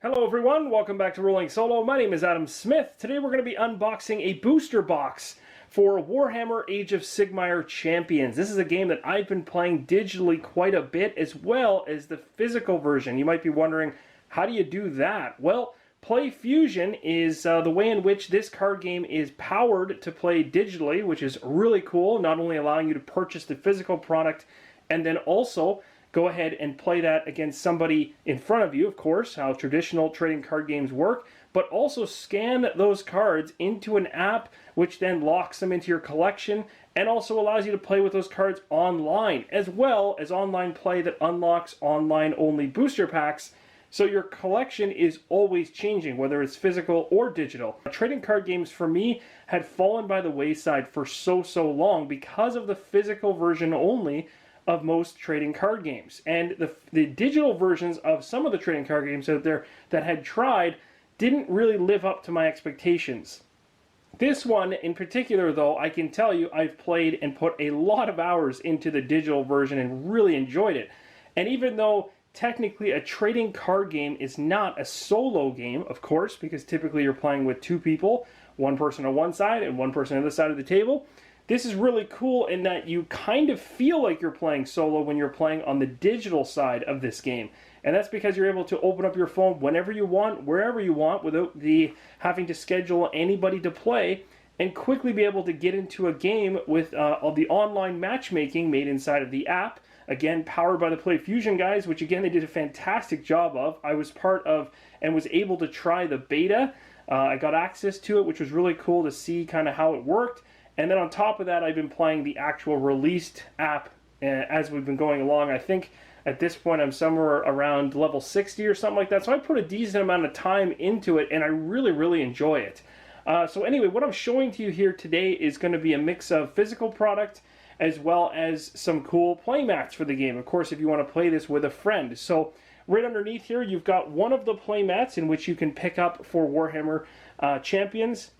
Hello everyone, welcome back to Rolling Solo. My name is Adam Smith. Today we're going to be unboxing a booster box for Warhammer Age of Sigmar Champions. This is a game that I've been playing digitally quite a bit, as well as the physical version. You might be wondering, how do you do that? Well, Play Fusion is the way in which this card game is powered to play digitally, which is really cool, not only allowing you to purchase the physical product and then also go ahead and play that against somebody in front of you, of course, how traditional trading card games work, but also scan those cards into an app which then locks them into your collection and also allows you to play with those cards online, as well as online play that unlocks online-only booster packs. So your collection is always changing, whether it's physical or digital. Trading card games, for me, had fallen by the wayside for so long because of the physical version only of most trading card games. And the digital versions of some of the trading card games out there that had tried didn't really live up to my expectations. This one in particular, though, I can tell you I've played and put a lot of hours into the digital version and really enjoyed it. And even though technically a trading card game is not a solo game, of course, because typically you're playing with two people, one person on one side and one person on the other side of the table, this is really cool in that you kind of feel like you're playing solo when you're playing on the digital side of this game. And that's because you're able to open up your phone whenever you want, wherever you want, without having to schedule anybody to play, and quickly be able to get into a game with all the online matchmaking made inside of the app. Again, powered by the Play Fusion guys, which again they did a fantastic job of. I was part of and was able to try the beta. I got access to it, which was really cool to see kind of how it worked. And then on top of that, I've been playing the actual released app as we've been going along. I think at this point I'm somewhere around level 60 or something like that. So I put a decent amount of time into it, and I really enjoy it. So anyway, what I'm showing to you here today is going to be a mix of physical product as well as some cool playmats for the game. Of course, if you want to play this with a friend. So right underneath here, you've got one of the playmats in which you can pick up for Warhammer Champions.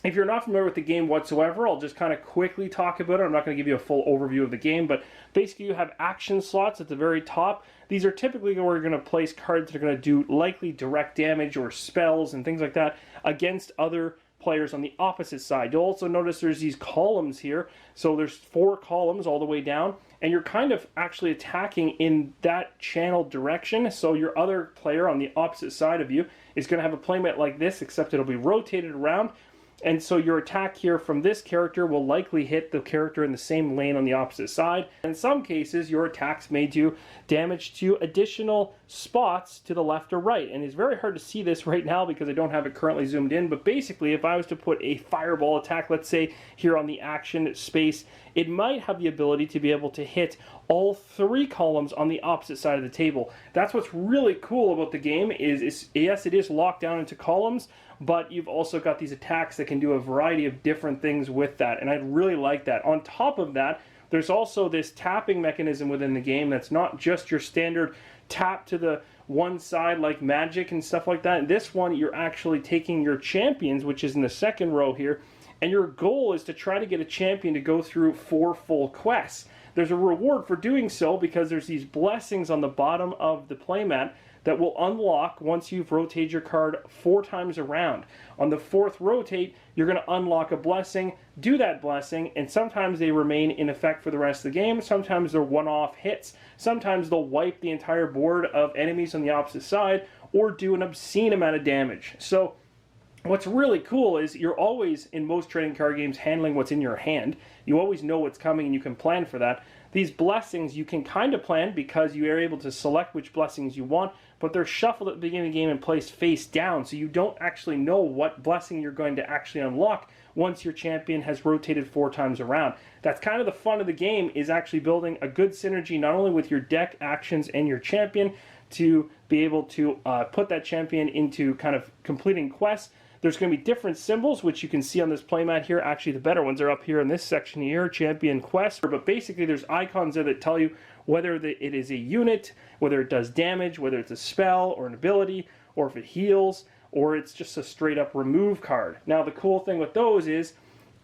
If you're not familiar with the game whatsoever, I'll just kind of quickly talk about it. I'm not going to give you a full overview of the game, but basically you have action slots at the very top. These are typically where you're going to place cards that are going to do likely direct damage or spells and things like that against other players on the opposite side. You'll also notice there's these columns here. So there's 4 columns all the way down, and you're kind of actually attacking in that channel direction. So your other player on the opposite side of you is going to have a playmat like this, except it'll be rotated around. And so your attack here from this character will likely hit the character in the same lane on the opposite side. In some cases, your attacks may do damage to additional spots to the left or right. And it's very hard to see this right now because I don't have it currently zoomed in. But basically, if I was to put a fireball attack, let's say, here on the action space, it might have the ability to be able to hit all 3 columns on the opposite side of the table. That's what's really cool about the game is yes, it is locked down into columns, but you've also got these attacks that can do a variety of different things with that, and I really like that. On top of that, there's also this tapping mechanism within the game that's not just your standard tap to the one side like Magic and stuff like that. In this one, you're actually taking your champions, which is in the second row here, and your goal is to try to get a champion to go through 4 full quests. There's a reward for doing so because there's these blessings on the bottom of the playmat that will unlock once you've rotated your card 4 times around. On the 4th rotate, you're going to unlock a blessing, do that blessing, and sometimes they remain in effect for the rest of the game. Sometimes they're one-off hits. Sometimes they'll wipe the entire board of enemies on the opposite side or do an obscene amount of damage. So what's really cool is you're always, in most trading card games, handling what's in your hand. You always know what's coming and you can plan for that. These blessings you can kind of plan because you are able to select which blessings you want, but they're shuffled at the beginning of the game and placed face down, so you don't actually know what blessing you're going to actually unlock once your champion has rotated 4 times around. That's kind of the fun of the game, is actually building a good synergy not only with your deck, actions, and your champion to be able to put that champion into kind of completing quests. There's going to be different symbols, which you can see on this playmat here. Actually, the better ones are up here in this section here, Champion Quest. But basically, there's icons there that tell you whether it is a unit, whether it does damage, whether it's a spell or an ability, or if it heals, or it's just a straight-up remove card. Now, the cool thing with those is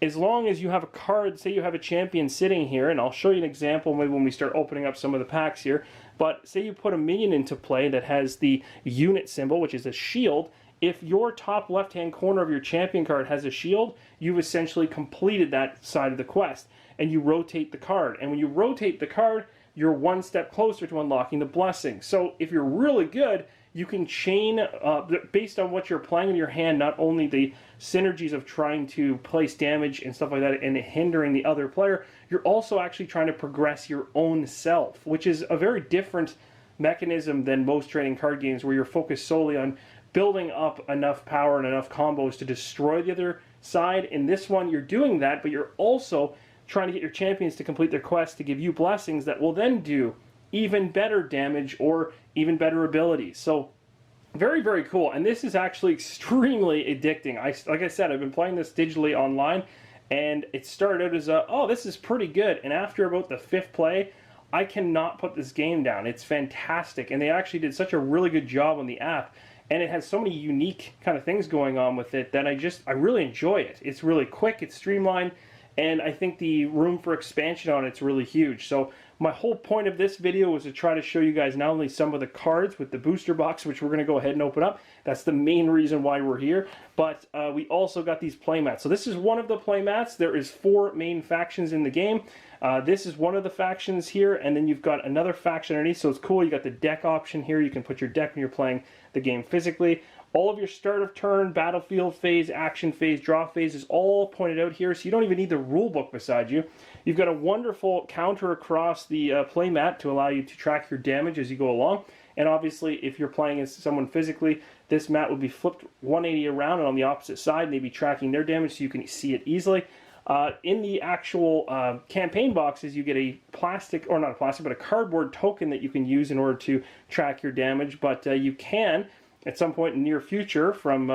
as long as you have a card, say you have a champion sitting here, and I'll show you an example maybe when we start opening up some of the packs here, but say you put a minion into play that has the unit symbol, which is a shield. If your top left-hand corner of your champion card has a shield, you've essentially completed that side of the quest, and you rotate the card. And when you rotate the card, you're one step closer to unlocking the blessing. So if you're really good, you can chain, based on what you're playing in your hand, not only the synergies of trying to place damage and stuff like that and hindering the other player, you're also actually trying to progress your own self, which is a very different mechanism than most trading card games where you're focused solely on building up enough power and enough combos to destroy the other side. In this one, you're doing that, but you're also trying to get your champions to complete their quest to give you blessings that will then do even better damage or even better abilities. So very, very cool. And this is actually extremely addicting. Like I said, I've been playing this digitally online, and it started out as oh, this is pretty good. And after about the 5th play, I cannot put this game down. It's fantastic. And they actually did such a really good job on the app. And it has so many unique kind of things going on with it that I really enjoy it. It's really quick, it's streamlined, and I think the room for expansion on it's really huge. So my whole point of this video was to try to show you guys not only some of the cards with the booster box, which we're going to go ahead and open up. That's the main reason why we're here. But we also got these playmats. So this is one of the playmats. There is 4 main factions in the game. This is one of the factions here, and then you've got another faction underneath. So it's cool. You got the deck option here. You can put your deck when you're playing the game physically. All of your start of turn, battlefield phase, action phase, draw phase is all pointed out here, so you don't even need the rule book beside you. You've got a wonderful counter across the playmat to allow you to track your damage as you go along. And obviously, if you're playing as someone physically, this mat would be flipped 180 around and on the opposite side, and they'd be tracking their damage so you can see it easily. In the actual campaign boxes, you get a plastic, or not a plastic, but a cardboard token that you can use in order to track your damage. But you can, at some point in the near future, from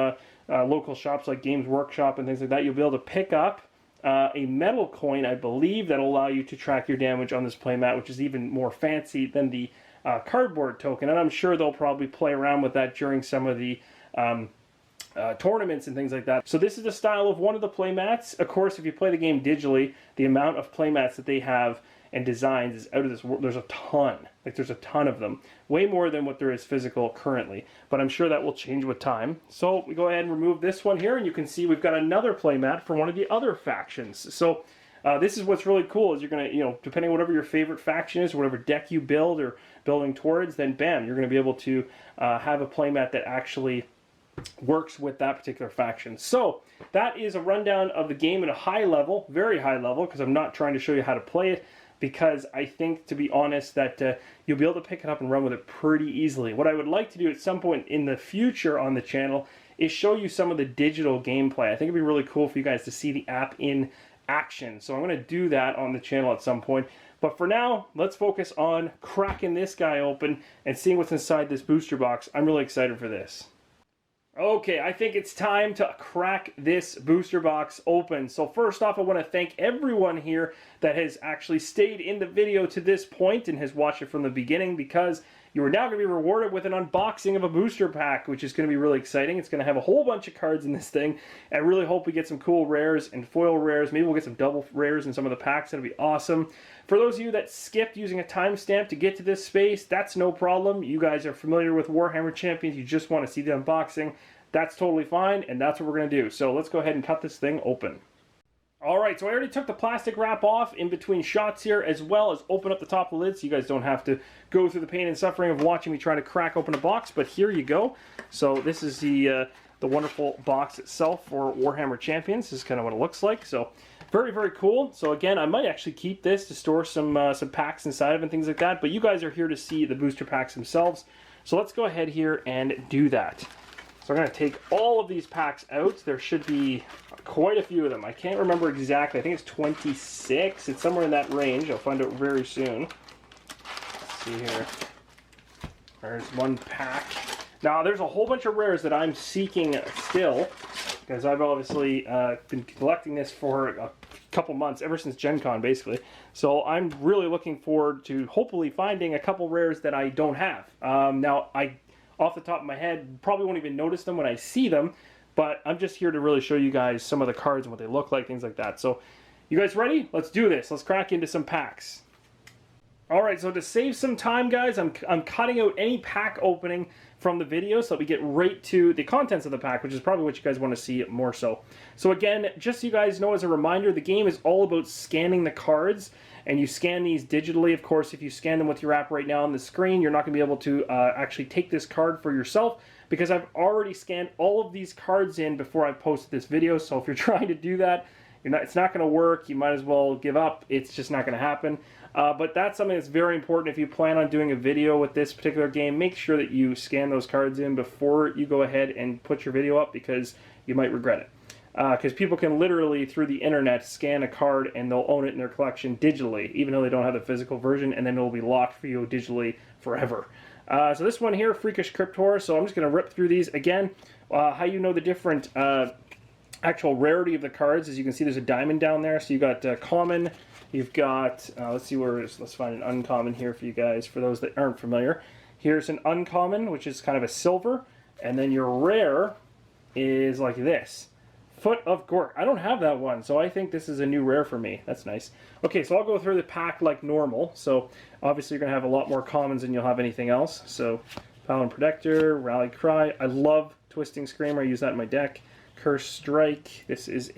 local shops like Games Workshop and things like that, you'll be able to pick up a metal coin, I believe, that'll allow you to track your damage on this playmat, which is even more fancy than the cardboard token. And I'm sure they'll probably play around with that during some of the tournaments and things like that. So this is the style of one of the playmats. Of course, if you play the game digitally, the amount of playmats that they have and designs is out of this world. There's a ton. Like, there's a ton of them. Way more than what there is physical currently. But I'm sure that will change with time. So we go ahead and remove this one here, and you can see we've got another playmat for one of the other factions. So this is what's really cool, is you're going to, depending on whatever your favorite faction is, or whatever deck you build or building towards, then bam, you're going to be able to have a playmat that actually works with that particular faction. So that is a rundown of the game at a high level, very high level, because I'm not trying to show you how to play it, because I think, to be honest, that you'll be able to pick it up and run with it pretty easily. What I would like to do at some point in the future on the channel is show you some of the digital gameplay. I think it'd be really cool for you guys to see the app in action. So I'm going to do that on the channel at some point. But for now, let's focus on cracking this guy open and seeing what's inside this booster box. I'm really excited for this. Okay, I think it's time to crack this booster box open. So first off, I want to thank everyone here that has actually stayed in the video to this point and has watched it from the beginning, because you are now going to be rewarded with an unboxing of a booster pack, which is going to be really exciting. It's going to have a whole bunch of cards in this thing. I really hope we get some cool rares and foil rares. Maybe we'll get some double rares in some of the packs. That'll be awesome. For those of you that skipped using a timestamp to get to this space, that's no problem. You guys are familiar with Warhammer Champions. You just want to see the unboxing. That's totally fine, and that's what we're going to do. So let's go ahead and cut this thing open. Alright, so I already took the plastic wrap off in between shots here, as well as open up the top of the lid so you guys don't have to go through the pain and suffering of watching me try to crack open a box. But here you go. So this is the wonderful box itself for Warhammer Champions. This is kind of what it looks like. So very, very cool. So again, I might actually keep this to store some packs inside of it and things like that. But you guys are here to see the booster packs themselves. So let's go ahead here and do that. So I'm going to take all of these packs out. There should be quite a few of them. I can't remember exactly. I think it's 26. It's somewhere in that range. I'll find out very soon. Let's see here. There's one pack. Now, there's a whole bunch of rares that I'm seeking still, because I've obviously been collecting this for a couple months, ever since Gen Con, basically. So I'm really looking forward to hopefully finding a couple rares that I don't have. Now, off the top of my head, probably won't even notice them when I see them, but I'm just here to really show you guys some of the cards and what they look like, things like that. So, you guys ready? Let's do this. Let's crack into some packs. Alright, so to save some time, guys, I'm cutting out any pack opening from the video so that we get right to the contents of the pack, which is probably what you guys want to see more so. So again, just so you guys know as a reminder, the game is all about scanning the cards, and you scan these digitally. Of course, if you scan them with your app right now on the screen, you're not going to be able to actually take this card for yourself, because I've already scanned all of these cards in before I posted this video. So if you're trying to do that, it's not going to work. You might as well give up. It's just not going to happen. But that's something that's very important. If you plan on doing a video with this particular game, make sure that you scan those cards in before you go ahead and put your video up, because you might regret it. Because people can literally, through the internet, scan a card and they'll own it in their collection digitally, even though they don't have the physical version, and then it will be locked for you digitally forever. So this one here, Freakish Cryptor, so I'm just going to rip through these. Again, how you know the different actual rarity of the cards, as you can see there's a diamond down there. So you got common, you've got, let's see where it is, let's find an uncommon here for you guys, for those that aren't familiar. Here's an uncommon, which is kind of a silver, and then your rare is like this. Foot of Gork. I don't have that one, so I think this is a new rare for me. That's nice. Okay, so I'll go through the pack like normal. So obviously you're going to have a lot more commons than you'll have anything else. So Paladin Protector, Rally Cry. I love Twisting Screamer. I use that in my deck. Curse Strike. This is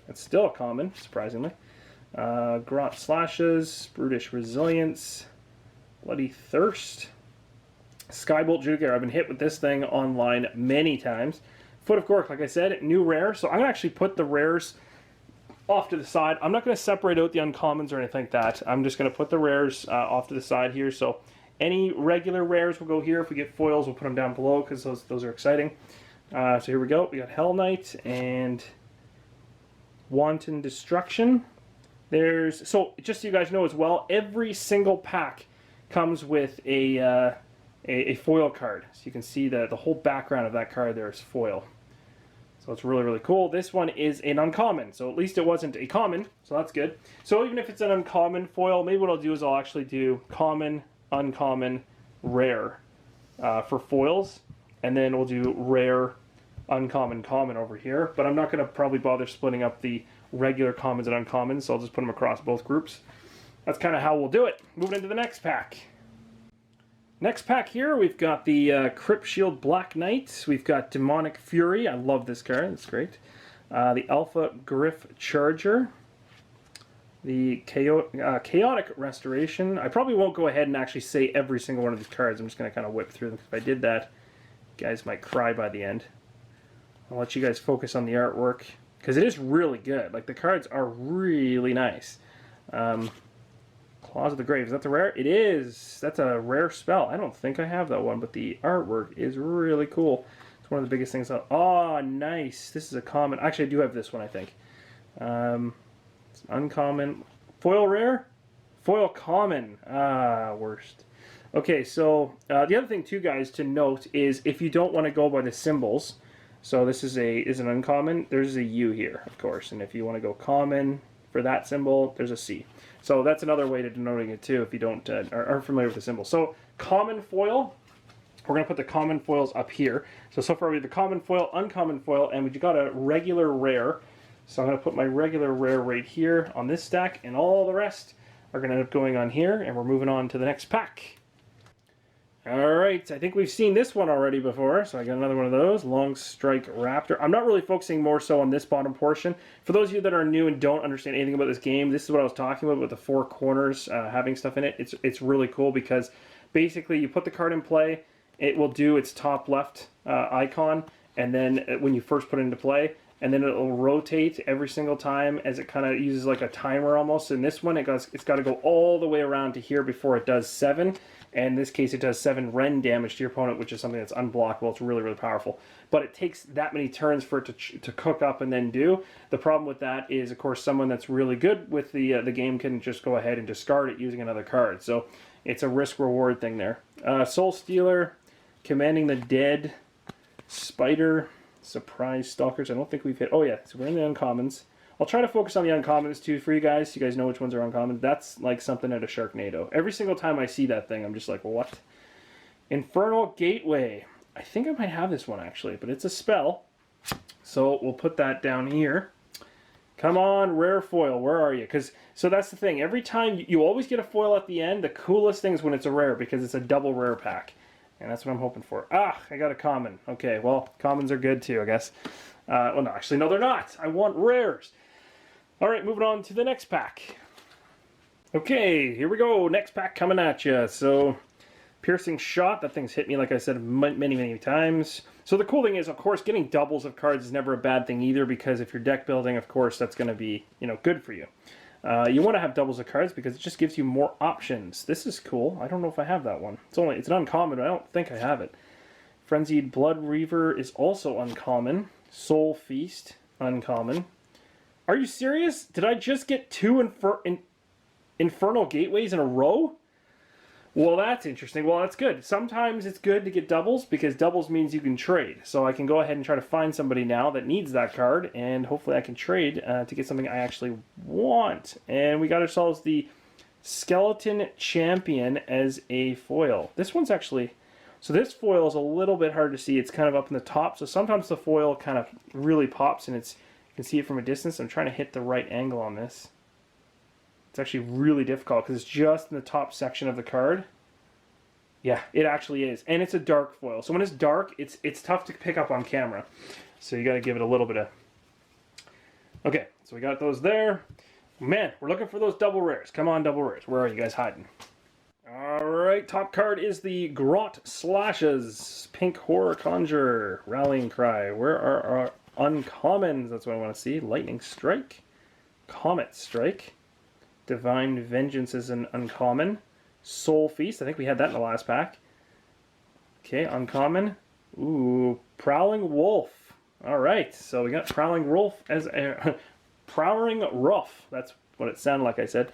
that's still a common, surprisingly. Grot Slashes, Brutish Resilience, Bloody Thirst, Skybolt Judicator. I've been hit with this thing online many times. Foot of Gork, like I said, new rare. So I'm going to actually put the rares off to the side. I'm not going to separate out the uncommons or anything like that. I'm just going to put the rares off to the side here. So any regular rares will go here. If we get foils, we'll put them down below, because those are exciting. So here we go. We got Hell Knight and Wanton Destruction. So just so you guys know as well, every single pack comes with a foil card. So you can see the whole background of that card there is foil. So it's really, really cool. This one is an uncommon, so at least it wasn't a common, so that's good. So even if it's an uncommon foil, maybe what I'll do is I'll actually do common, uncommon, rare for foils, and then we'll do rare, uncommon, common over here. But I'm not going to probably bother splitting up the regular commons and uncommons, so I'll just put them across both groups. That's kind of how we'll do it. Moving into the next pack. Next pack here, we've got the Crypt Shield Black Knight. We've got Demonic Fury. I love this card. It's great. The Alpha Griff Charger. The Chaotic Restoration. I probably won't go ahead and actually say every single one of these cards. I'm just going to kind of whip through them. If I did that, you guys might cry by the end. I'll let you guys focus on the artwork, because it is really good. Like, the cards are really nice. Claws of the Grave. Is that the rare? It is. That's a rare spell. I don't think I have that one, but the artwork is really cool. It's one of the biggest things. Oh, nice. This is a common. Actually, I do have this one, I think. It's uncommon. Foil rare? Foil common. Ah, worst. Okay, so the other thing, too, guys, to note is if you don't want to go by the symbols, so this is an uncommon, there's a U here, of course. And if you want to go common for that symbol, there's a C. So that's another way to denoting it too if you don't aren't familiar with the symbol. So common foil, we're going to put the common foils up here. So far we have the common foil, uncommon foil, and we've got a regular rare. So I'm going to put my regular rare right here on this stack, and all the rest are going to end up going on here, and we're moving on to the next pack. Alright, I think we've seen this one already before, so I got another one of those. Long Strike Raptor. I'm not really focusing more so on this bottom portion. For those of you that are new and don't understand anything about this game, this is what I was talking about with the four corners having stuff in it. It's really cool, because basically you put the card in play, it will do its top left icon, and then when you first put it into play, and then it'll rotate every single time as it kind of uses like a timer almost. In this one, it's got to go all the way around to here before it does 7. And in this case, it does 7 Ren damage to your opponent, which is something that's unblockable. It's really, really powerful. But it takes that many turns for it to cook up and then do. The problem with that is, of course, someone that's really good with the game can just go ahead and discard it using another card. So it's a risk-reward thing there. Soul Stealer, Commanding the Dead, Spider, Surprise Stalkers. I don't think we've hit... Oh, yeah. So we're in the uncommons. I'll try to focus on the uncommons, too, for you guys. So you guys know which ones are uncommon. That's like something at a Sharknado. Every single time I see that thing, I'm just like, what? Infernal Gateway. I think I might have this one, actually. But it's a spell. So we'll put that down here. Come on, rare foil, where are you? So that's the thing. Every time you always get a foil at the end. The coolest thing is when it's a rare because it's a double rare pack. And that's what I'm hoping for. Ah, I got a common. Okay, well, commons are good too, I guess. Well, no, actually, no, they're not. I want rares. All right, moving on to the next pack. Okay, here we go. Next pack coming at you. So, piercing shot. That thing's hit me, like I said, many, many times. So the cool thing is, of course, getting doubles of cards is never a bad thing either, because if you're deck building, of course, that's going to be, good for you. You want to have doubles of cards because it just gives you more options. This is cool. I don't know if I have that one. It's an uncommon, but I don't think I have it. Frenzied Blood Reaver is also uncommon. Soul Feast, uncommon. Are you serious? Did I just get two Infernal Gateways in a row? Well, that's interesting. Well, that's good. Sometimes it's good to get doubles because doubles means you can trade. So I can go ahead and try to find somebody now that needs that card, and hopefully I can trade to get something I actually want. And we got ourselves the Skeleton Champion as a foil. This one's actually... So this foil is a little bit hard to see. It's kind of up in the top. So sometimes the foil kind of really pops and you can see it from a distance. I'm trying to hit the right angle on this. It's actually really difficult because it's just in the top section of the card. Yeah, it actually is. And it's a dark foil. So when it's dark, it's tough to pick up on camera. So you got to give it a little bit of... Okay, so we got those there. Man, we're looking for those double rares. Come on, double rares. Where are you guys hiding? Alright, top card is the Grot Slashes. Pink Horror Conjurer. Rallying Cry. Where are our uncommons? That's what I want to see. Lightning Strike. Comet Strike. Divine Vengeance is an uncommon. Soul Feast. I think we had that in the last pack. Okay, uncommon. Ooh, Prowling Wolf. Alright, so we got Prowling Wolf as a... Prowling Ruff. That's what it sounded like I said.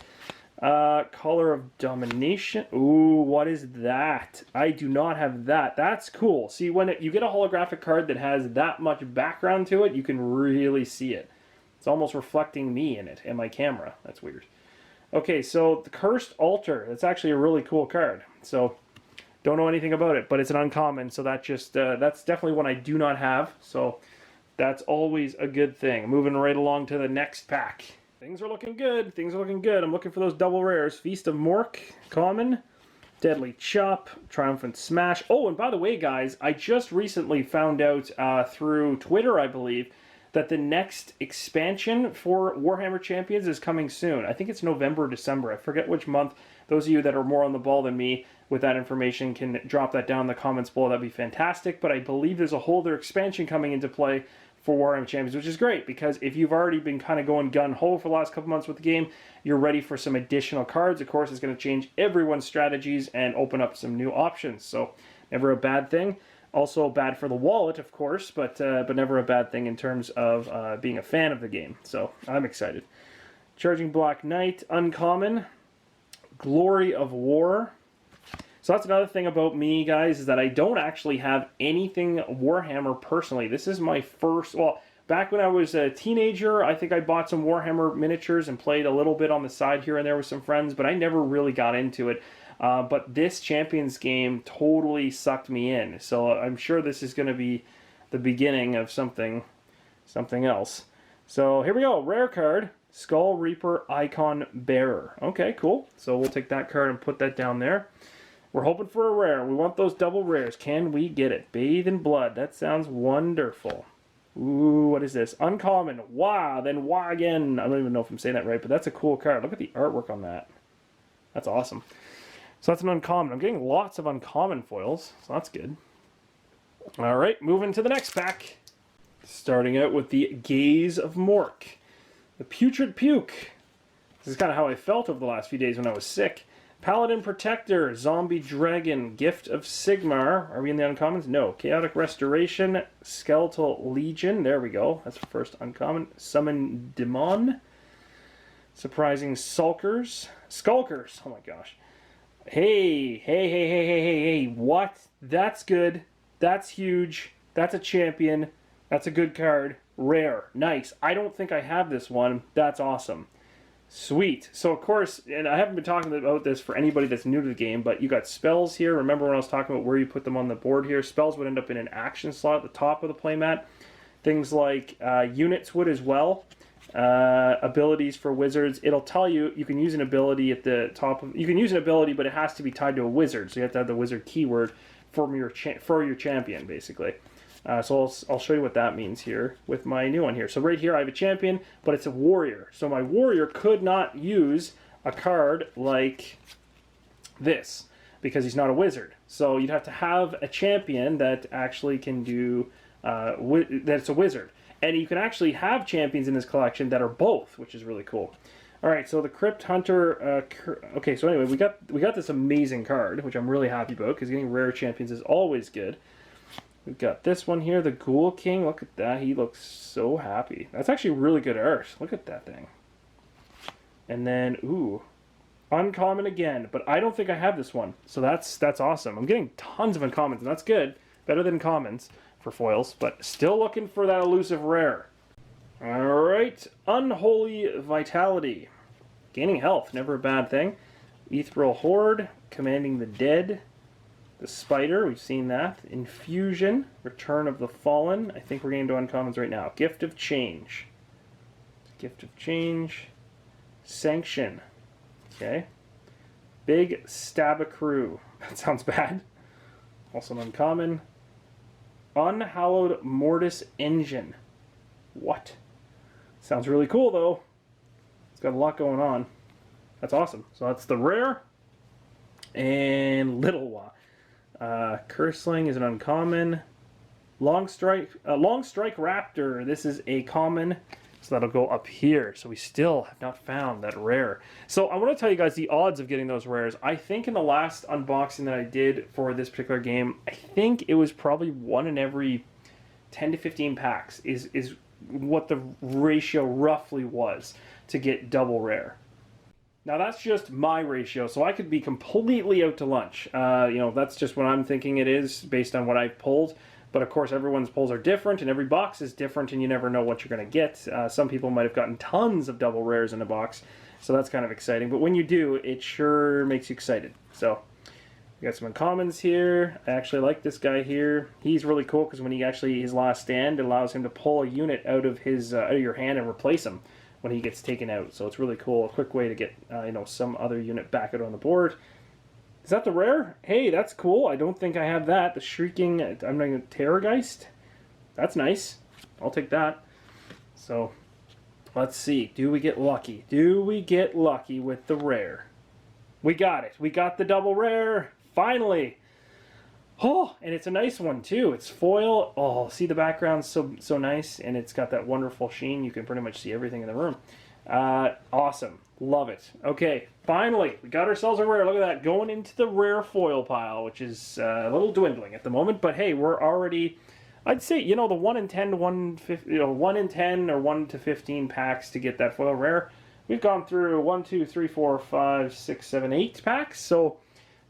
Color of Domination. Ooh, what is that? I do not have that. That's cool. See, when you get a holographic card that has that much background to it, you can really see it. It's almost reflecting me in it and my camera. That's weird. Okay, so the Cursed Altar. That's actually a really cool card. So, don't know anything about it, but it's an uncommon, so that just that's definitely one I do not have. So, that's always a good thing. Moving right along to the next pack. Things are looking good. Things are looking good. I'm looking for those double rares. Feast of Mork, common. Deadly Chop, Triumphant Smash. Oh, and by the way, guys, I just recently found out through Twitter, I believe, that the next expansion for Warhammer Champions is coming soon. I think it's November or December. I forget which month. Those of you that are more on the ball than me with that information can drop that down in the comments below. That'd be fantastic. But I believe there's a whole other expansion coming into play for Warhammer Champions, which is great because if you've already been kind of going gun-ho for the last couple months with the game, you're ready for some additional cards. Of course, it's going to change everyone's strategies and open up some new options. So never a bad thing. Also bad for the wallet, of course, but never a bad thing in terms of being a fan of the game. So I'm excited. Charging Black Knight, uncommon. Glory of War. So that's another thing about me, guys, is that I don't actually have anything Warhammer personally. This is my first... Well, back when I was a teenager, I think I bought some Warhammer miniatures and played a little bit on the side here and there with some friends, but I never really got into it. But this Champions game totally sucked me in. So I'm sure this is going to be the beginning of something else. So here we go. Rare card. Skull Reaper Icon Bearer. Okay, cool. So we'll take that card and put that down there. We're hoping for a rare. We want those double rares. Can we get it? Bathe in Blood. That sounds wonderful. Ooh, what is this? Uncommon. Wah, then wah again. I don't even know if I'm saying that right, but that's a cool card. Look at the artwork on that. That's awesome. So that's an uncommon. I'm getting lots of uncommon foils, so that's good. All right, moving to the next pack. Starting out with the Gaze of Mork. The Putrid Puke. This is kind of how I felt over the last few days when I was sick. Paladin Protector, Zombie Dragon, Gift of Sigmar. Are we in the uncommons? No. Chaotic Restoration, Skeletal Legion. There we go. That's the first uncommon. Summon Demon. Surprising Skulkers. Oh my gosh. Hey. What? That's good. That's huge. That's a champion. That's a good card. Rare. Nice. I don't think I have this one. That's awesome. Sweet. So, of course, and I haven't been talking about this for anybody that's new to the game, but you got spells here. Remember when I was talking about where you put them on the board here? Spells would end up in an action slot at the top of the playmat. Things like units would as well. Abilities for wizards. It'll tell you you can use an ability at the top of. You can use an ability, but it has to be tied to a wizard. So you have to have the wizard keyword for your champion, basically. So I'll show you what that means here with my new one here. So right here I have a champion, but it's a warrior. So my warrior could not use a card like this because he's not a wizard. So you'd have to have a champion that actually can do that's a wizard. And you can actually have champions in this collection that are both, which is really cool. All right, so the Crypt Hunter. Okay, so anyway, we got this amazing card, which I'm really happy about because getting rare champions is always good. We've got this one here, the Ghoul King. Look at that. He looks so happy. That's actually really good art. Look at that thing. And then, ooh, uncommon again. But I don't think I have this one. So that's awesome. I'm getting tons of uncommons, and that's good. Better than commons for foils, but still looking for that elusive rare. All right, Unholy Vitality. Gaining health, never a bad thing. Ethereal Horde, Commanding the Dead. The Spider, we've seen that. Infusion, Return of the Fallen. I think we're getting to uncommons right now. Gift of Change. Gift of Change. Sanction. Okay. Big Stabacrew. That sounds bad. Also an uncommon. Unhallowed Mortis Engine. What? Sounds really cool, though. It's got a lot going on. That's awesome. So that's the rare. And Little Wa. Cursling is an uncommon. Long Strike Raptor. This is a common. So that'll go up here. So we still have not found that rare. So I want to tell you guys the odds of getting those rares. I think in the last unboxing that I did for this particular game, I think it was probably 1 in every 10 to 15 packs is what the ratio roughly was to get double rare. Now that's just my ratio, so I could be completely out to lunch. That's just what I'm thinking it is based on what I've pulled. But of course, everyone's pulls are different, and every box is different, and you never know what you're going to get. Some people might have gotten tons of double rares in a box, so that's kind of exciting. But when you do, it sure makes you excited. So we got some uncommons here. I actually like this guy here. He's really cool because when he actually his last stand, it allows him to pull a unit out of your hand and replace him when he gets taken out. So it's really cool. A quick way to get some other unit back out on the board. Is that the rare? Hey, that's cool. I don't think I have that. The Shrieking, I'm not Terrorgeist. That's nice. I'll take that. So, let's see. Do we get lucky? Do we get lucky with the rare? We got it. We got the double rare. Finally. Oh, and it's a nice one too. It's foil. Oh, see the background's so nice, and it's got that wonderful sheen. You can pretty much see everything in the room. Awesome. Love it. Okay, finally, we got ourselves a rare. Look at that, going into the rare foil pile, which is a little dwindling at the moment. But hey, we're already, I'd say, the 1 in 10 to 1 in 10 or 1 to 15 packs to get that foil rare. We've gone through 1, 2, 3, 4, 5, 6, 7, 8 packs. So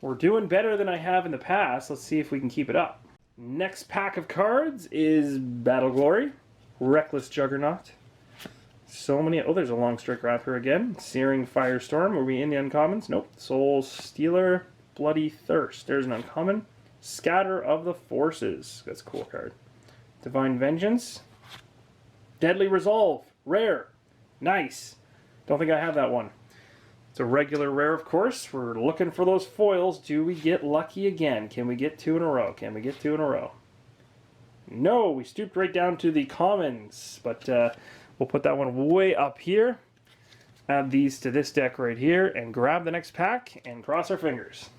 we're doing better than I have in the past. Let's see if we can keep it up. Next pack of cards is Battle Glory, Reckless Juggernaut. So many. Oh, there's a Long Strike Raptor again. Searing Firestorm. Are we in the uncommons? Nope. Soul Stealer. Bloody Thirst. There's an uncommon. Scatter of the Forces. That's a cool card. Divine Vengeance. Deadly Resolve. Rare. Nice. Don't think I have that one. It's a regular rare, of course. We're looking for those foils. Do we get lucky again? Can we get 2 in a row? Can we get 2 in a row? No, we stooped right down to the commons. But, we'll put that one way up here, add these to this deck right here, and grab the next pack and cross our fingers.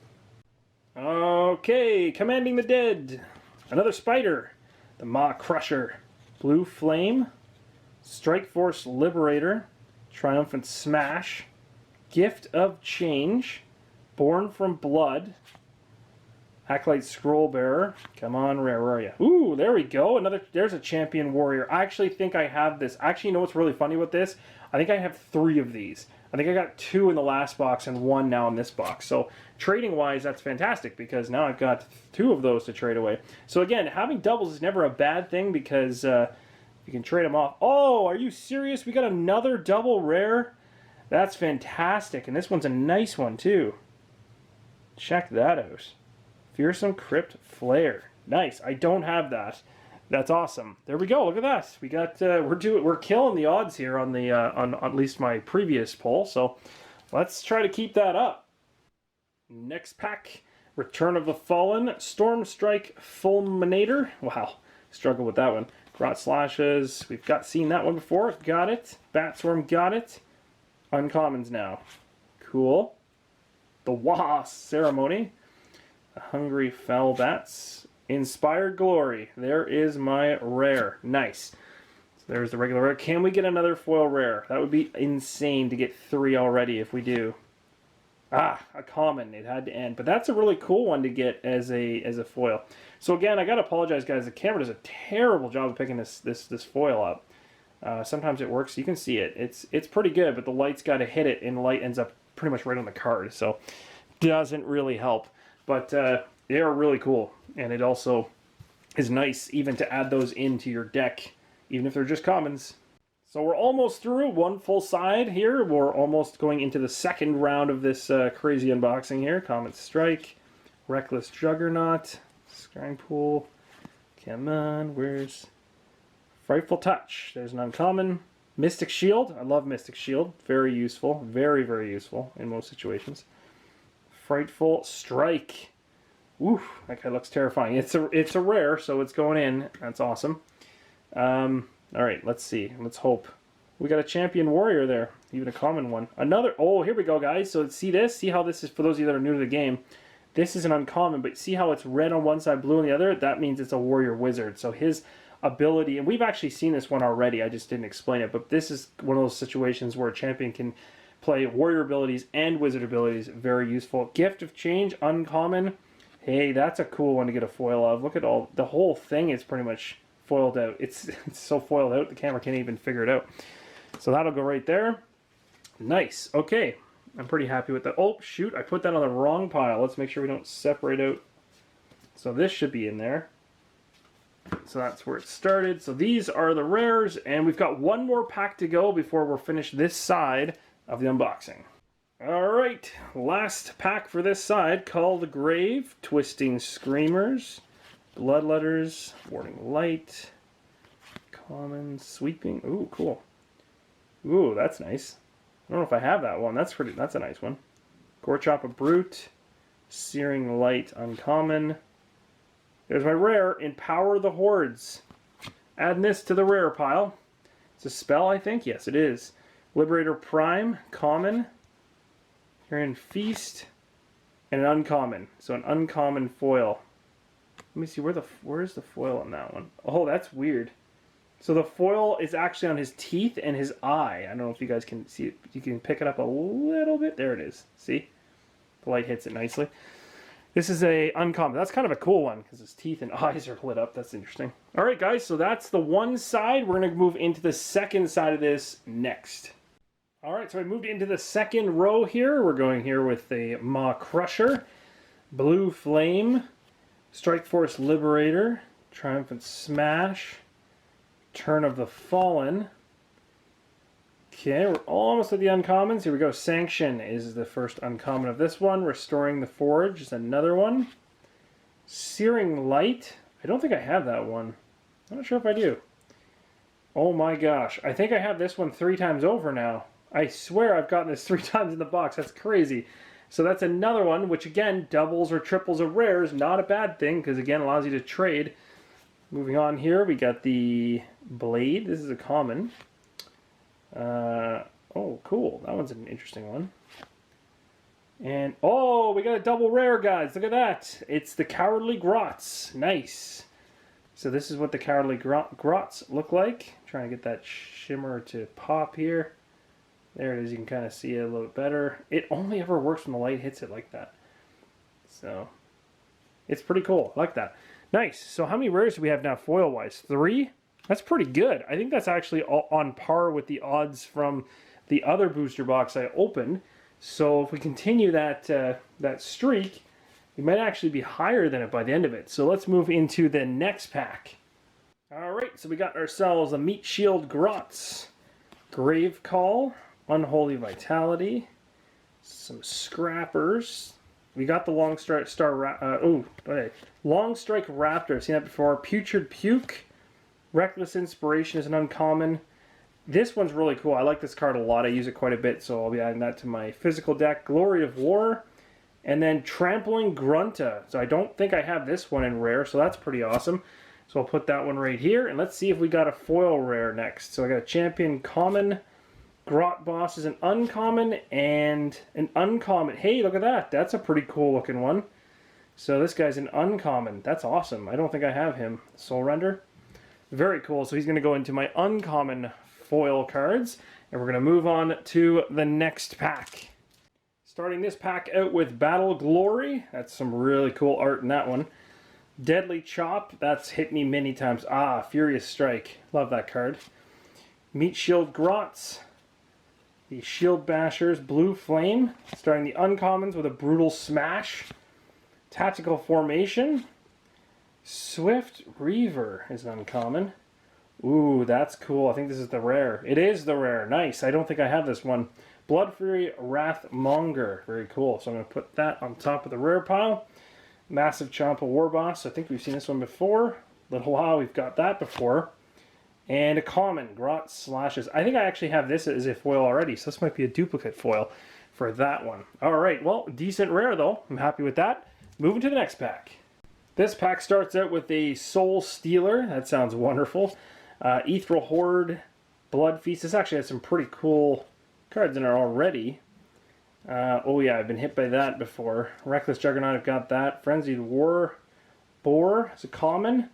Okay, Commanding the Dead. Another Spider. The Maw Crusher. Blue Flame. Strike Force Liberator. Triumphant Smash. Gift of Change. Born from Blood. Acolyte Scrollbearer. Come on, rare, where are you? Ooh, there we go. There's a Champion Warrior. I actually think I have this. Actually, you know what's really funny with this? I think I have 3 of these. I think I got 2 in the last box and 1 now in this box. So trading-wise, that's fantastic because now I've got 2 of those to trade away. So again, having doubles is never a bad thing because you can trade them off. Oh, are you serious? We got another double rare? That's fantastic. And this one's a nice one, too. Check that out. Fearsome Crypt Flare. Nice. I don't have that. That's awesome. There we go. Look at that. We got we're killing the odds here on the on at least my previous poll. So let's try to keep that up. Next pack, Return of the Fallen, Storm Strike Fulminator. Wow, struggle with that one. Grot Slashes. We've seen that one before. Got it. Batsworm. Got it. Uncommons now. Cool. The Wasp Ceremony. Hungry Fell Bats. Inspired Glory. There is my rare. Nice. So there's the regular rare. Can we get another foil rare? That would be insane to get 3 already if we do. Ah, a common. It had to end. But that's a really cool one to get as a foil. So again, I gotta apologize, guys. The camera does a terrible job of picking this foil up. Sometimes it works. You can see it. It's pretty good, but the light's got to hit it, and the light ends up pretty much right on the card. So doesn't really help. But they are really cool, and it also is nice even to add those into your deck, even if they're just commons. So we're almost through one full side here. We're almost going into the second round of this crazy unboxing here. Comet Strike, Reckless Juggernaut, Scrying Pool. Come on, where's Frightful Touch? There's an uncommon. Mystic Shield. I love Mystic Shield. Very useful. Very, very useful in most situations. Frightful Strike. Ooh, that guy looks terrifying. It's a rare, so it's going in. That's awesome. All right, let's see. Let's hope. We got a Champion Warrior there, even a common one. Another. Oh, here we go, guys. So see this? See how this is, for those of you that are new to the game, this is an uncommon, but see how it's red on one side, blue on the other? That means it's a Warrior Wizard. So his ability, and we've actually seen this one already, I just didn't explain it, but this is one of those situations where a champion can play Warrior abilities and Wizard abilities. Very useful. Gift of Change, uncommon. Hey, that's a cool one to get a foil of. Look at all, the whole thing is pretty much foiled out. It's so foiled out, the camera can't even figure it out. So that'll go right there. Nice. Okay, I'm pretty happy with that. Oh, shoot, I put that on the wrong pile. Let's make sure we don't separate out. So this should be in there. So that's where it started. So these are the rares, and we've got one more pack to go before we're finished this side of the unboxing. Alright, last pack for this side, Call the Grave, Twisting Screamers, Bloodletters, Warding Light, Common, Sweeping. Ooh, cool. Ooh, that's nice. I don't know if I have that one. That's a nice one. Gorechop a Brute, Searing Light, uncommon. There's my rare, Empower the Hordes. Adding this to the rare pile. It's a spell, I think. Yes, it is. Liberator Prime, common. Here in Feast, and an uncommon. So an uncommon foil. Let me see, where's the foil on that one? Oh, that's weird. So the foil is actually on his teeth and his eye. I don't know if you guys can see it. You can pick it up a little bit. There it is. See? The light hits it nicely. This is a uncommon. That's kind of a cool one because his teeth and eyes are lit up. That's interesting. All right, guys. So that's the one side. We're going to move into the second side of this next. All right, so I moved into the second row here. We're going here with the Maw Crusher, Blue Flame, Strike Force Liberator, Triumphant Smash, Turn of the Fallen. Okay, we're almost at the uncommons. Here we go. Sanction is the first uncommon of this one. Restoring the Forge is another one. Searing Light. I don't think I have that one. I'm not sure if I do. Oh my gosh. I think I have this one 3 times over now. I swear I've gotten this 3 times in the box. That's crazy. So that's another one, which again, doubles or triples of rares. Not a bad thing, because again, allows you to trade. Moving on here, we got the Blade. This is a common. Oh, cool. That one's an interesting one. And, oh, we got a double rare, guys. Look at that. It's the Cowardly Grots. Nice. So this is what the Cowardly Grots look like. Trying to get that shimmer to pop here. There it is. You can kind of see it a little bit better. It only ever works when the light hits it like that. So, it's pretty cool. I like that. Nice. So how many rares do we have now foil-wise? 3? That's pretty good. I think that's actually on par with the odds from the other booster box I opened. So if we continue that that streak, we might actually be higher than it by the end of it. So let's move into the next pack. All right. So we got ourselves a Meat Shield Grots, Grave Call, Unholy Vitality, some Scrappers. We got the Long Strike Raptor. I've seen that before. Putrid Puke, Reckless Inspiration is an uncommon. This one's really cool. I like this card a lot. I use it quite a bit, so I'll be adding that to my physical deck. Glory of War. And then Trampling Grunta. So I don't think I have this one in rare, so that's pretty awesome. So I'll put that one right here. And let's see if we got a foil rare next. So I got a Champion Common. Grot Boss is an uncommon and an uncommon. Hey, look at that. That's a pretty cool looking one. So this guy's an uncommon. That's awesome. I don't think I have him. Soul Render. Very cool. So he's going to go into my uncommon foil cards. And we're going to move on to the next pack. Starting this pack out with Battle Glory. That's some really cool art in that one. Deadly Chop. That's hit me many times. Ah, Furious Strike. Love that card. Meat Shield Grots. The Shield Bashers. Blue Flame. Starting the uncommons with a Brutal Smash. Tactical Formation. Swift Reaver is an uncommon. Ooh, that's cool. I think this is the rare. It is the rare. Nice. I don't think I have this one. Blood Fury Wrathmonger. Very cool. So I'm going to put that on top of the rare pile. Massive Champa Warboss. I think we've seen this one before. Little while we've got that before. And a common, Grot Slashes. I think I actually have this as a foil already, so this might be a duplicate foil for that one. Alright, well, decent rare though. I'm happy with that. Moving to the next pack. This pack starts out with a Soul Stealer. That sounds wonderful. Ethereal Horde. Blood Feast. This actually has some pretty cool cards in there already. Oh yeah, I've been hit by that before. Reckless Juggernaut, I've got that. Frenzied War Boar is a common.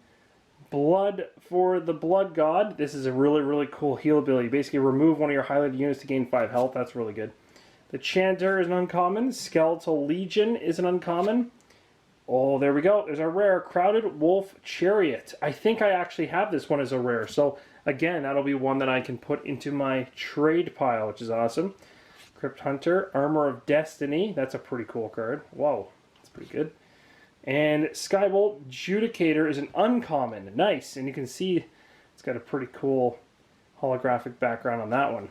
Blood for the Blood God. This is a really, really cool heal ability. Basically, remove one of your highlighted units to gain 5 health. That's really good. The Chanter is an uncommon. Skeletal Legion is an uncommon. Oh, there we go. There's our rare Crowded Wolf Chariot. I think I actually have this one as a rare. So, again, that'll be one that I can put into my trade pile, which is awesome. Crypt Hunter, Armor of Destiny. That's a pretty cool card. Whoa, that's pretty good. And Skybolt Judicator is an uncommon. Nice. And you can see it's got a pretty cool holographic background on that one.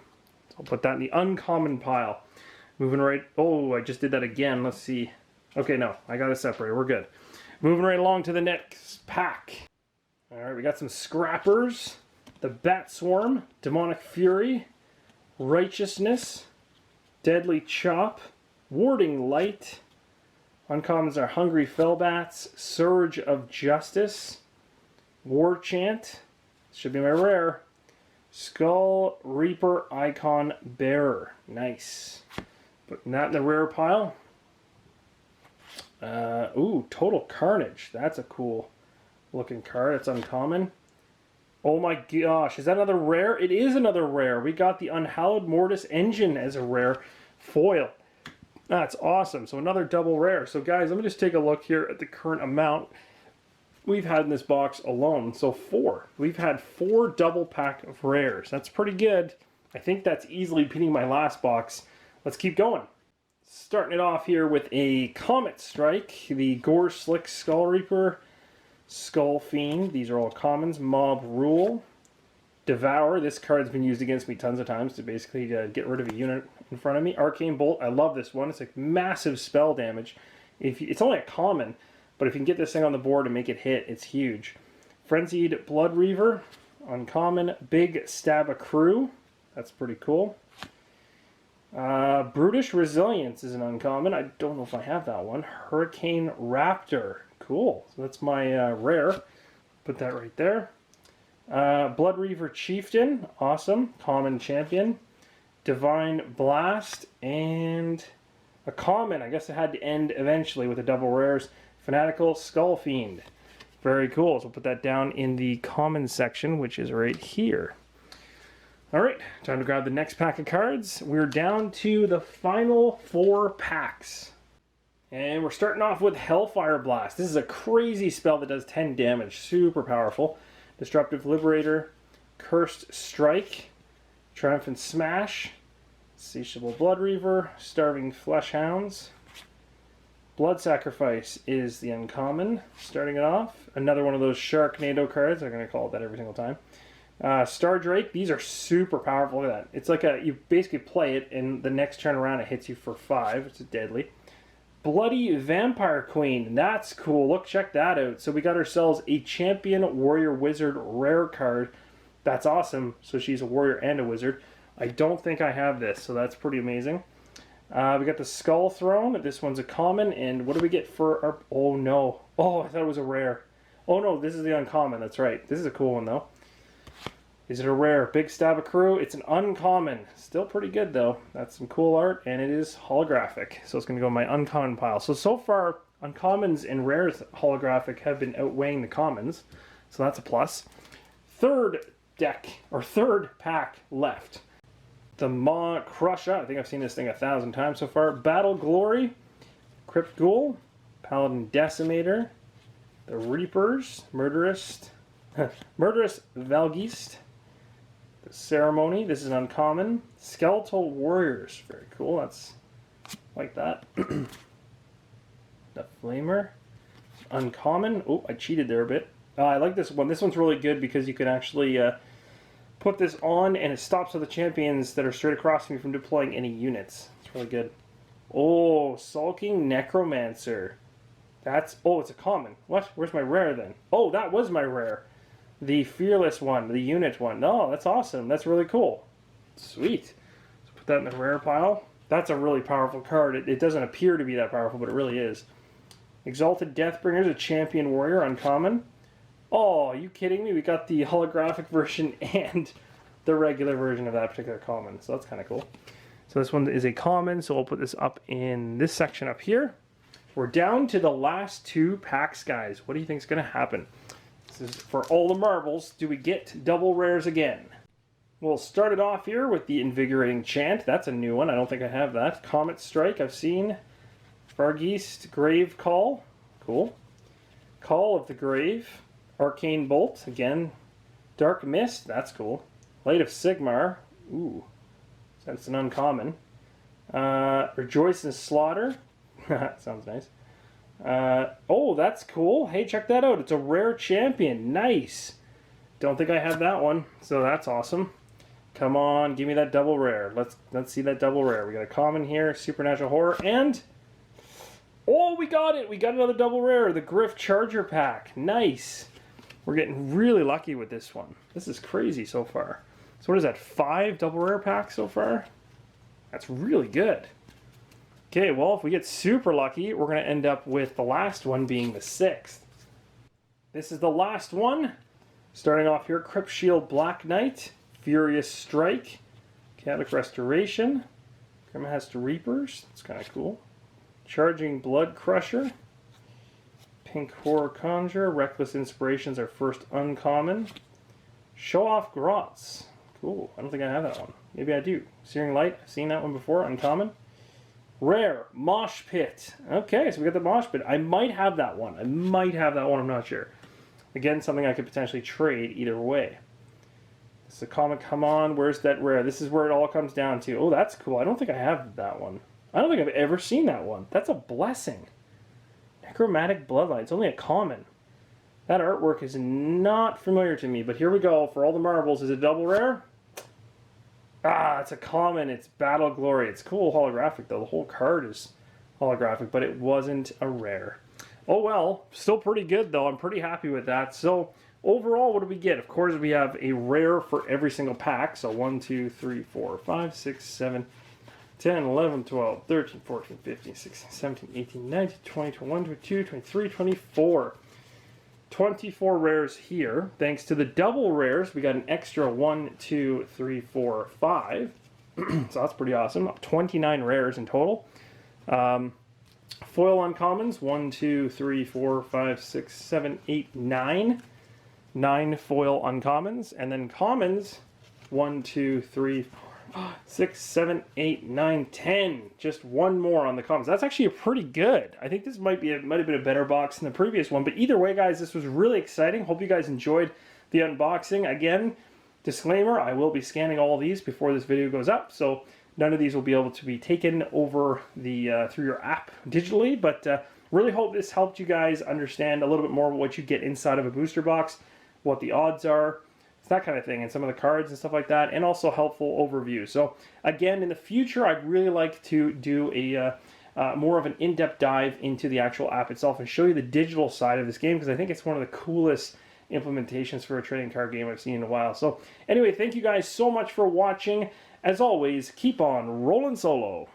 So I'll put that in the uncommon pile. Moving right... Oh, I just did that again. Let's see. Okay, no. I got it separated. We're good. Moving right along to the next pack. Alright, we got some Scrappers. The Bat Swarm. Demonic Fury. Righteousness. Deadly Chop. Warding Light. Uncommons are Hungry Fellbats. Surge of Justice. War Chant. Should be my rare. Skull Reaper Icon Bearer. Nice. Putting that in the rare pile. Ooh, Total Carnage. That's a cool looking card. It's uncommon. Oh my gosh, is that another rare? It is another rare. We got the Unhallowed Mortis Engine as a rare foil. That's awesome. So another double rare. So guys, let me just take a look here at the current amount we've had in this box alone. So 4. We've had 4 double pack of rares. That's pretty good. I think that's easily beating my last box. Let's keep going. Starting it off here with a Comet Strike, the Gore Slick Skull Reaper, Skull Fiend. These are all commons. Mob Rule. Devour. This card's been used against me tons of times to basically get rid of a unit in front of me. Arcane Bolt. I love this one. It's like massive spell damage. It's only a common, but if you can get this thing on the board and make it hit, it's huge. Frenzied Blood Reaver. Uncommon. Big Stab a Crew. That's pretty cool. Brutish Resilience is an uncommon. I don't know if I have that one. Hurricane Raptor. Cool. So that's my rare. Put that right there. Blood Reaver Chieftain. Awesome. Common Champion. Divine Blast. And a common. I guess it had to end eventually with the double rares. Fanatical Skull Fiend. Very cool. So we'll put that down in the common section, which is right here. Alright, time to grab the next pack of cards. We're down to the final 4 packs. And we're starting off with Hellfire Blast. This is a crazy spell that does 10 damage. Super powerful. Disruptive Liberator. Cursed Strike. Triumphant Smash. Satiable Blood Reaver. Starving Fleshhounds. Blood Sacrifice is the uncommon. Starting it off. Another one of those Sharknado cards. I'm going to call it that every single time. Star Drake, these are super powerful. Look at that. It's like you basically play it, and the next turn around it hits you for 5. It's deadly. Bloody Vampire Queen. That's cool. Look, check that out. So we got ourselves a Champion Warrior Wizard rare card. That's awesome. So she's a warrior and a wizard. I don't think I have this, so that's pretty amazing. We got the Skull Throne. This one's a common. And what do we get for our... Oh, no. Oh, I thought it was a rare. Oh, no, this is the uncommon. That's right. This is a cool one, though. Is it a rare? Big Stabacru. It's an uncommon. Still pretty good, though. That's some cool art, and it is holographic. So it's going to go in my uncommon pile. So far, uncommons and rares holographic have been outweighing the commons. So that's a plus. Third pack left. The Maw Crusher. I think I've seen this thing 1,000 times so far. Battle Glory. Crypt Ghoul. Paladin Decimator. The Reapers. Murderous Valgeist. The Ceremony. This is an uncommon. Skeletal Warriors. Very cool. That's like that. The Flamer. Uncommon. Oh, I cheated there a bit. I like this one. This one's really good because you can actually put this on and it stops all the champions that are straight across me from deploying any units. It's really good. Oh, Sulking Necromancer. That's... Oh, it's a common. What? Where's my rare then? Oh, that was my rare. The Fearless one. The unit one. No, that's awesome. That's really cool. Sweet. So put that in the rare pile. That's a really powerful card. It doesn't appear to be that powerful, but it really is. Exalted Deathbringer's a Champion Warrior. Uncommon. Oh, are you kidding me? We got the holographic version and the regular version of that particular common. So that's kind of cool. So this one is a common, so we'll put this up in this section up here. We're down to the last 2 packs, guys. What do you think is going to happen? This is for all the marbles. Do we get double rares again? We'll start it off here with the Invigorating Chant. That's a new one. I don't think I have that. Comet Strike, I've seen. Vargeist Grave Call. Cool. Call of the Grave. Arcane Bolt, again. Dark Mist, that's cool. Light of Sigmar, ooh, that's an uncommon. Rejoice and Slaughter, sounds nice. Oh, that's cool. Hey, check that out. It's a rare champion. Nice. Don't think I have that one, so that's awesome. Come on, give me that double rare. Let's see that double rare. We got a common here, Supernatural Horror, and... Oh, we got it! We got another double rare, the Griff Charger Pack. Nice. We're getting really lucky with this one. This is crazy so far. So what is that, 5 double rare packs so far? That's really good. Okay, well, if we get super lucky, we're going to end up with the last one being the 6th. This is the last one. Starting off here, Crypt Shield Black Knight, Furious Strike, Catholic Restoration, Grimhast Reapers, that's kind of cool. Charging Blood Crusher, Pink Horror Conjure, Reckless Inspirations, our first uncommon. Show Off Grots. Cool, I don't think I have that one. Maybe I do. Searing Light, I've seen that one before, uncommon. Rare, Mosh Pit. Okay, so we got the Mosh Pit. I might have that one. I'm not sure. Again, something I could potentially trade either way. This is a comic, come on, where's that rare? This is where it all comes down to. Oh, that's cool. I don't think I have that one. I don't think I've ever seen that one. That's a blessing. Necromantic Bloodline. It's only a common. That artwork is not familiar to me, but here we go. For all the marbles, is it double rare? Ah, it's a common. It's Battle Glory. It's cool holographic, though. The whole card is holographic, but it wasn't a rare. Oh, well. Still pretty good, though. I'm pretty happy with that. So, overall, what do we get? Of course, we have a rare for every single pack. So, 1, 2, 3, 4, 5, 6, 7... 10, 11, 12, 13, 14, 15, 16, 17, 18, 19, 20, 21, 22, 23, 24. 24 rares here. Thanks to the double rares, we got an extra 1, 2, 3, 4, 5. So that's pretty awesome. 29 rares in total. Foil uncommons, 1, 2, 3, 4, 5, 6, 7, 8, 9. 9 foil uncommons. And then commons, 1, 2, 3, 4, 6, 7, 8, 9, 10. Just one more on the commons. That's actually a pretty good. I think this might have been a better box than the previous one. But either way, guys, this was really exciting. Hope you guys enjoyed the unboxing. Again, disclaimer, I will be scanning all of these before this video goes up. So none of these will be able to be taken over the through your app digitally. But really hope this helped you guys understand a little bit more about what you get inside of a booster box, what the odds are, that kind of thing, and some of the cards and stuff like that, and also helpful overview. So again, in the future, I'd really like to do more of an in-depth dive into the actual app itself and show you the digital side of this game, because I think it's one of the coolest implementations for a trading card game I've seen in a while. So anyway, thank you guys so much for watching. As always, keep on rolling solo.